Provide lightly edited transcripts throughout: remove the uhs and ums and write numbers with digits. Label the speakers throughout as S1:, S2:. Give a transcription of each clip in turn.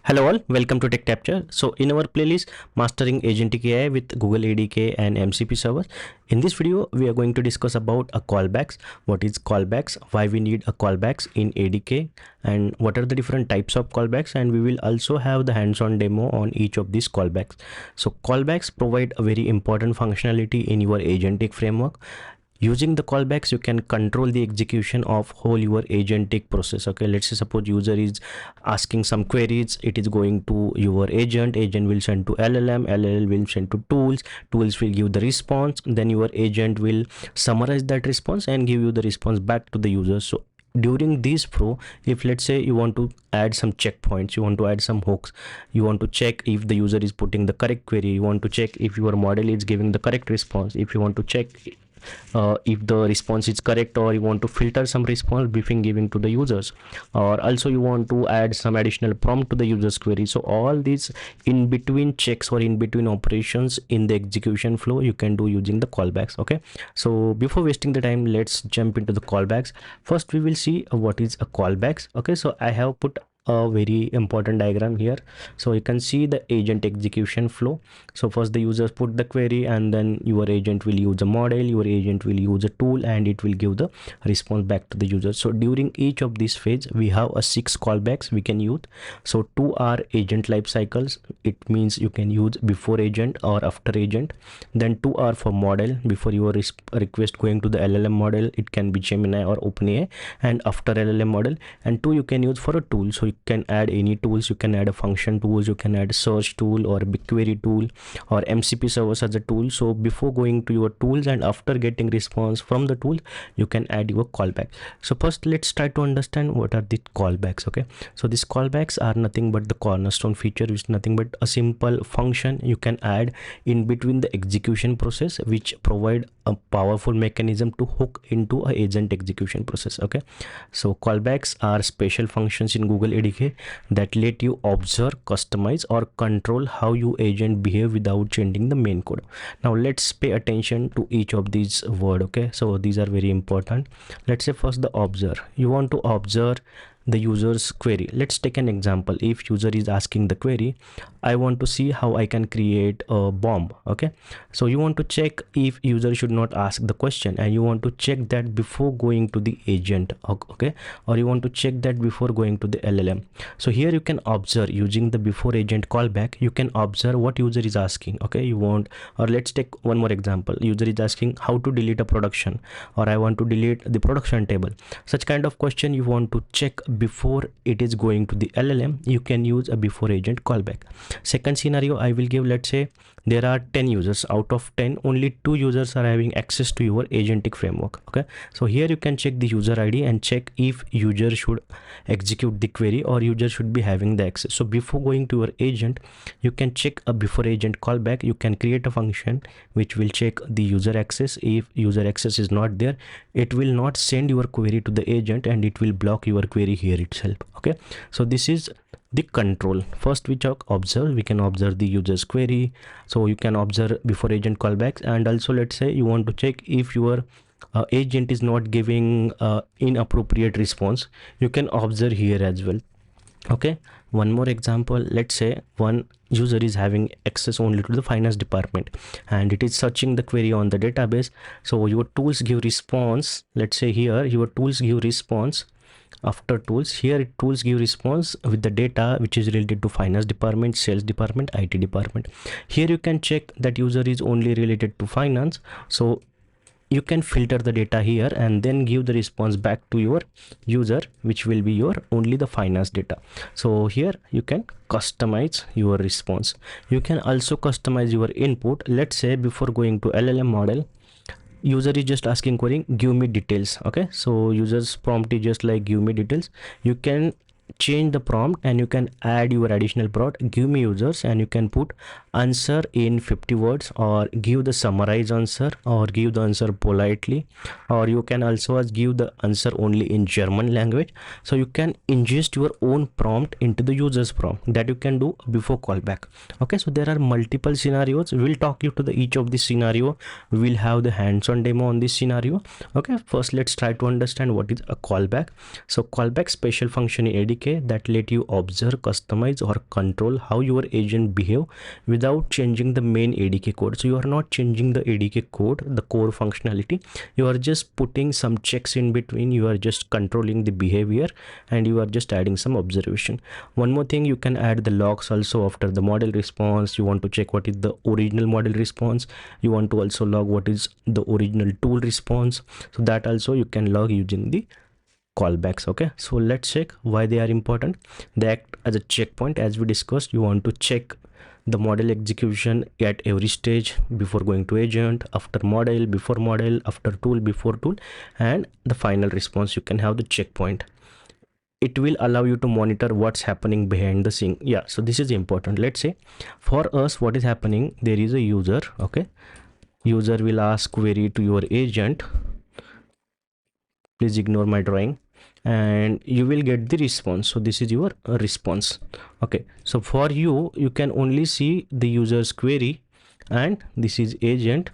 S1: Hello all, welcome to TechTrapture. So in our playlist Mastering Agentic AI with Google ADK and MCP servers, in this video we are going to discuss about a callbacks, what is callbacks, why we need a callbacks in ADK, and what are the different types of callbacks, and we will also have the hands-on demo on each of these callbacks. So callbacks provide a very important functionality in your agentic framework. Using the callbacks, you can control the execution of whole your agentic process. Okay, let's say suppose user is asking some queries, it is going to your agent will send to LLM will send to tools will give the response, then your agent will summarize that response and give you the response back to the user. So during this flow, if let's say you want to add some checkpoints, you want to add some hooks, you want to check if the user is putting the correct query, you want to check if your model is giving the correct response, if you want to check if the response is correct, or you want to filter some response before giving to the users, or also you want to add some additional prompt to the user's query. So all these in between checks or in between operations in the execution flow you can do using the callbacks. Okay, so before wasting the time, let's jump into the callbacks. First we will see what is a callbacks. Okay, so I have put a very important diagram here, so you can see the agent execution flow. So first the users put the query, and then your agent will use a model, your agent will use a tool, and it will give the response back to the user. So during each of these phase we have a 6 callbacks we can use. So 2 are agent life cycles, it means you can use before agent or after agent. Then 2 are for model, before your request going to the LLM model, it can be Gemini or OpenAI, and after LLM model. And 2 you can use for a tool, so you can add any tools, you can add a function tools, you can add a search tool or BigQuery tool or MCP servers as a tool. So before going to your tools and after getting response from the tool, you can add your callback. So first let's try to understand what are the callbacks. Okay, so these callbacks are nothing but the cornerstone feature, which is nothing but a simple function you can add in between the execution process, which provide a powerful mechanism to hook into a agent execution process. Okay, so callbacks are special functions in Google ADK that let you observe, customize, or control how your agent behave without changing the main code. Now let's pay attention to each of these words. Okay, so these are very important. Let's say first the observe. You want to observe the user's query. Let's take an example. If user is asking the query, I want to see how I can create a bomb. Okay, so you want to check if user should not ask the question, and you want to check that before going to the agent. Okay, or you want to check that before going to the LLM. So here you can observe using the before agent callback, you can observe what user is asking. Okay, you want, or let's take one more example. User is asking how to delete a production, or I want to delete the production table. Such kind of question you want to check before it is going to the LLM, you can use a before agent callback. Second scenario I will give, let's say there are 10 users, out of 10 only 2 users are having access to your agentic framework. Okay, so here you can check the user ID and check if user should execute the query or user should be having the access. So before going to your agent, you can check a before agent callback. You can create a function which will check the user access. If user access is not there, it will not send your query to the agent and it will block your query here itself. Okay, so this is the control. First we talk observe, we can observe the user's query, so you can observe before agent callbacks. And also let's say you want to check if your agent is not giving inappropriate response, you can observe here as well. Okay, one more example. Let's say one user is having access only to the finance department and it is searching the query on the database. So your tools give response. Let's say here your tools give response. After tools, here tools give response with the data which is related to finance department, sales department, IT department. Here you can check that user is only related to finance, so you can filter the data here and then give the response back to your user, which will be your only the finance data. So here you can customize your response. You can also customize your input. Let's say before going to LLM model, user is just asking query, give me details. Okay, so user's prompt is just like give me details. You can change the prompt and you can add your additional prompt, give me users, and you can put answer in 50 words, or give the summarize answer, or give the answer politely, or you can also give the answer only in German language. So you can ingest your own prompt into the user's prompt. That you can do before callback. Okay, so there are multiple scenarios. We will talk you to the each of this scenario. We will have the hands-on demo on this scenario. Okay, first let's try to understand what is a callback. So callback special function in ADK ADK that let you observe, customize or control how your agent behave without changing the main ADK code. So you are not changing the ADK code, the core functionality. You are just putting some checks in between. You are just controlling the behavior and you are just adding some observation. One more thing, you can add the logs also after the model response. You want to check what is the original model response. You want to also log what is the original tool response. So that also you can log using the callbacks. Okay, so let's check why they are important. They act as a checkpoint. As we discussed, you want to check the model execution at every stage, before going to agent, after model, before model, after tool, before tool, and the final response. You can have the checkpoint. It will allow you to monitor what's happening behind the scene. Yeah, so this is important. Let's say for us, what is happening, there is a user. Okay, user will ask query to your agent. Please ignore my drawing, and you will get the response. So this is your response. Okay, so for you, you can only see the user's query, and this is agent.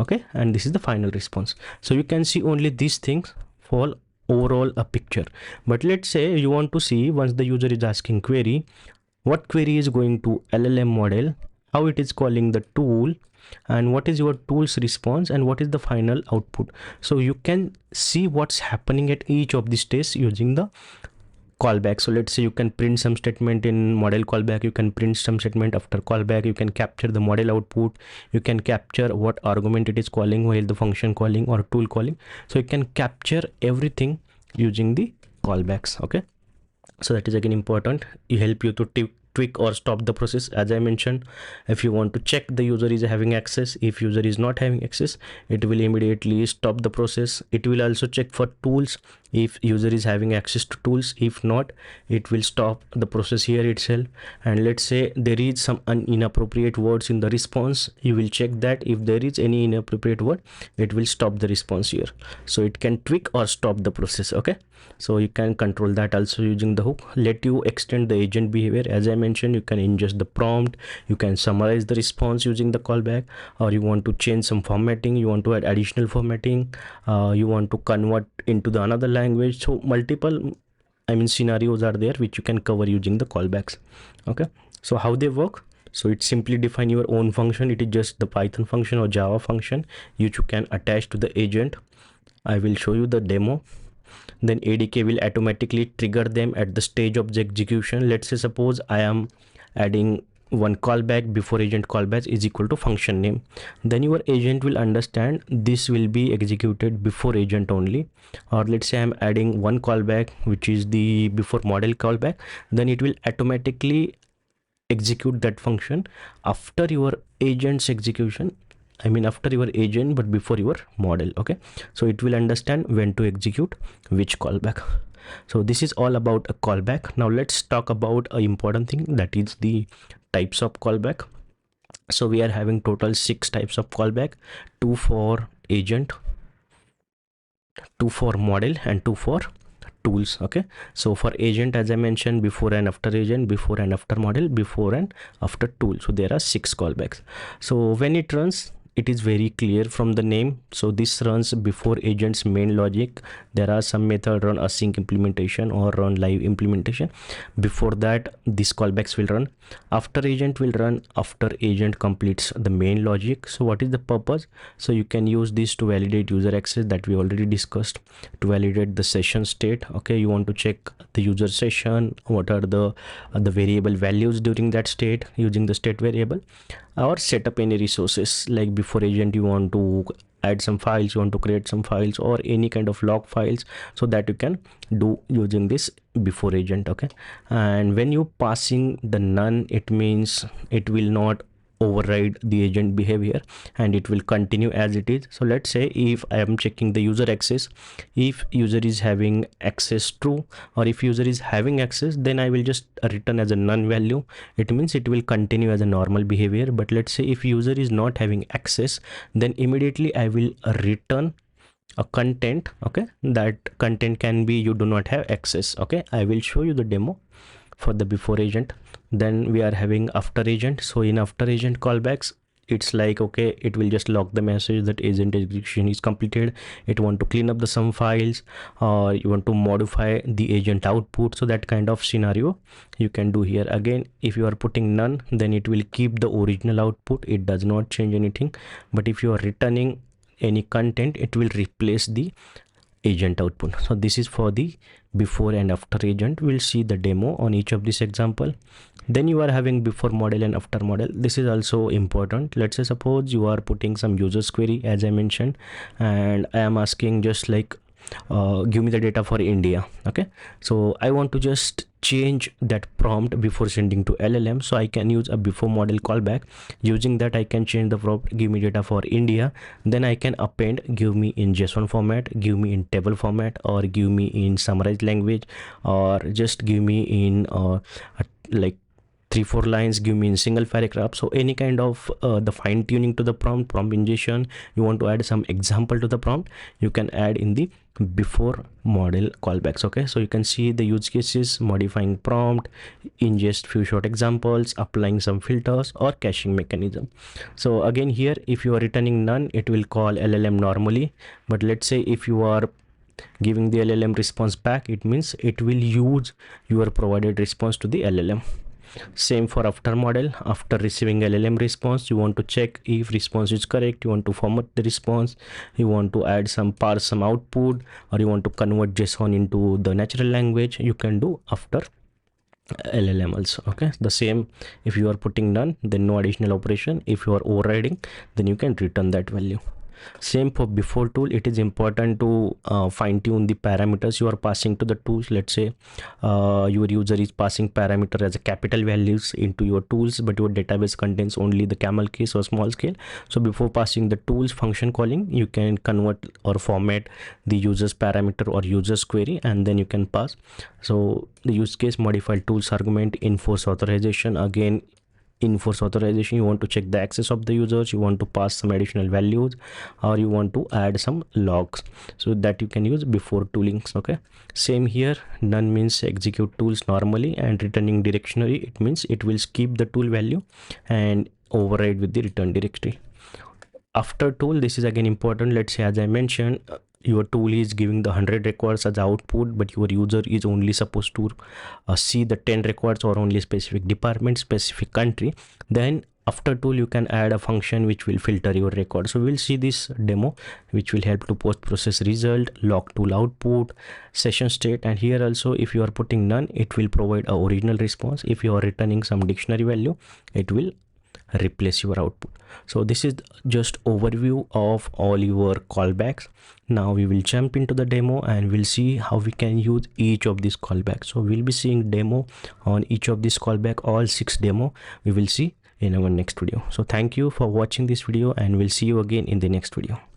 S1: Okay, and this is the final response. So you can see only these things for overall a picture. But let's say you want to see, once the user is asking query, what query is going to LLM model, how it is calling the tool, and what is your tool's response, and what is the final output. So you can see what's happening at each of the stages using the callback. So let's say you can print some statement in model callback, you can print some statement after callback, you can capture the model output, you can capture what argument it is calling while the function calling or tool calling. So you can capture everything using the callbacks. Okay, so that is again important. It help you to tweak or stop the process. As I mentioned, if you want to check the user is having access, if user is not having access, it will immediately stop the process. It will also check for tools if user is having access to tools. If not, it will stop the process here itself. And let's say there is some inappropriate words in the response, you will check that. If there is any inappropriate word, it will stop the response here. So it can tweak or stop the process. Okay, so you can control that also using the hook. Let you extend the agent behavior. As I mentioned, you can ingest the prompt, you can summarize the response using the callback, or you want to change some formatting, you want to add additional formatting, you want to convert into the another language. So multiple scenarios are there which you can cover using the callbacks. Okay, so how they work? So it's simply define your own function. It is just the Python function or Java function which you can attach to the agent. I will show you the demo. Then ADK will automatically trigger them at the stage of the execution. Let's say suppose I am adding one callback before agent callback is equal to function name. Then your agent will understand this will be executed before agent only. Or let's say I'm adding one callback which is the before model callback, then it will automatically execute that function after your agent's execution. After your agent but before your model. Okay, so it will understand when to execute which callback. So this is all about a callback. Now let's talk about an important thing, that is the types of callback. So we are having total 6 types of callback: 2 for agent, 2 for model, and 2 for tools. Okay, so for agent, as I mentioned, before and after agent, before and after model, before and after tool. So there are 6 callbacks. So when it runs, it is very clear from the name. So this runs before agent's main logic. There are some method run async implementation or run live implementation. Before that, these callbacks will run. After agent will run after agent completes the main logic. So what is the purpose? So you can use this to validate user access, that we already discussed, to validate the session state. Okay, you want to check the user session, what are the variable values during that state using the state variable, or set up any resources. Like before agent, you want to add some files, you want to create some files or any kind of log files, so that you can do using this before agent. Okay, and when you passing the none, it means it will not override the agent behavior and it will continue as it is. So let's say if I am checking the user access, if user is having access true, or if user is having access, then I will just return as a none value. It means it will continue as a normal behavior. But let's say if user is not having access, then immediately I will return a content. Okay, that content can be you do not have access. Okay, I will show you the demo for the before agent. Then we are having after agent. So in after agent callbacks, it's like, okay, it will just log the message that agent execution is completed. It want to clean up the some files, or you want to modify the agent output. So that kind of scenario you can do here. Again, if you are putting none, then it will keep the original output, it does not change anything. But if you are returning any content, it will replace the agent output. So this is for the before and after agent. We'll see the demo on each of this example. Then you are having before model and after model. This is also important. Let's say suppose you are putting some users query, as I mentioned, and I am asking just like give me the data for India. Okay, so I want to just change that prompt before sending to LLM, so I can use a before model callback. Using that, I can change the prompt, give me data for India, then I can append give me in JSON format, give me in table format, or give me in summarized language, or just give me in like 3-4 lines, give me in single paragraph. So any kind of the fine tuning to the prompt ingestion, you want to add some example to the prompt, you can add in the before model callbacks. Okay, so you can see the use cases: modifying prompt, ingest few short examples, applying some filters, or caching mechanism. So again, here if you are returning none, it will call LLM normally. But let's say if you are giving the LLM response back, it means it will use your provided response to the LLM. Same for after model. After receiving LLM response, you want to check if response is correct, you want to format the response, you want to add some parse some output, or you want to convert JSON into the natural language, you can do after LLM also. Okay, the same, if you are putting none, then no additional operation. If you are overriding, then you can return that value. Same for before tool. It is important to fine tune the parameters you are passing to the tools. Let's say your user is passing parameter as a capital values into your tools, but your database contains only the camel case or small scale. So before passing the tools function calling, you can convert or format the user's parameter or user's query, and then you can pass. So the use case: modify tools argument, enforce authorization. Again, enforce authorization, you want to check the access of the users, you want to pass some additional values, or you want to add some logs, so that you can use before toolings. Okay, same here. None means execute tools normally, and returning directionary, it means it will skip the tool value and override with the return directory. After tool, this is again important. Let's say, as I mentioned, your tool is giving the 100 records as output, but your user is only supposed to see the 10 records, or only specific department, specific country. Then after tool, you can add a function which will filter your record. So we'll see this demo, which will help to post process result, log tool output, session state. And here also, if you are putting none, it will provide a original response. If you are returning some dictionary value, it will replace your output. So this is just overview of all your callbacks. Now we will jump into the demo and we'll see how we can use each of these callbacks. So we'll be seeing demo on each of these callback, all 6 demo we will see in our next video. So thank you for watching this video, and we'll see you again in the next video.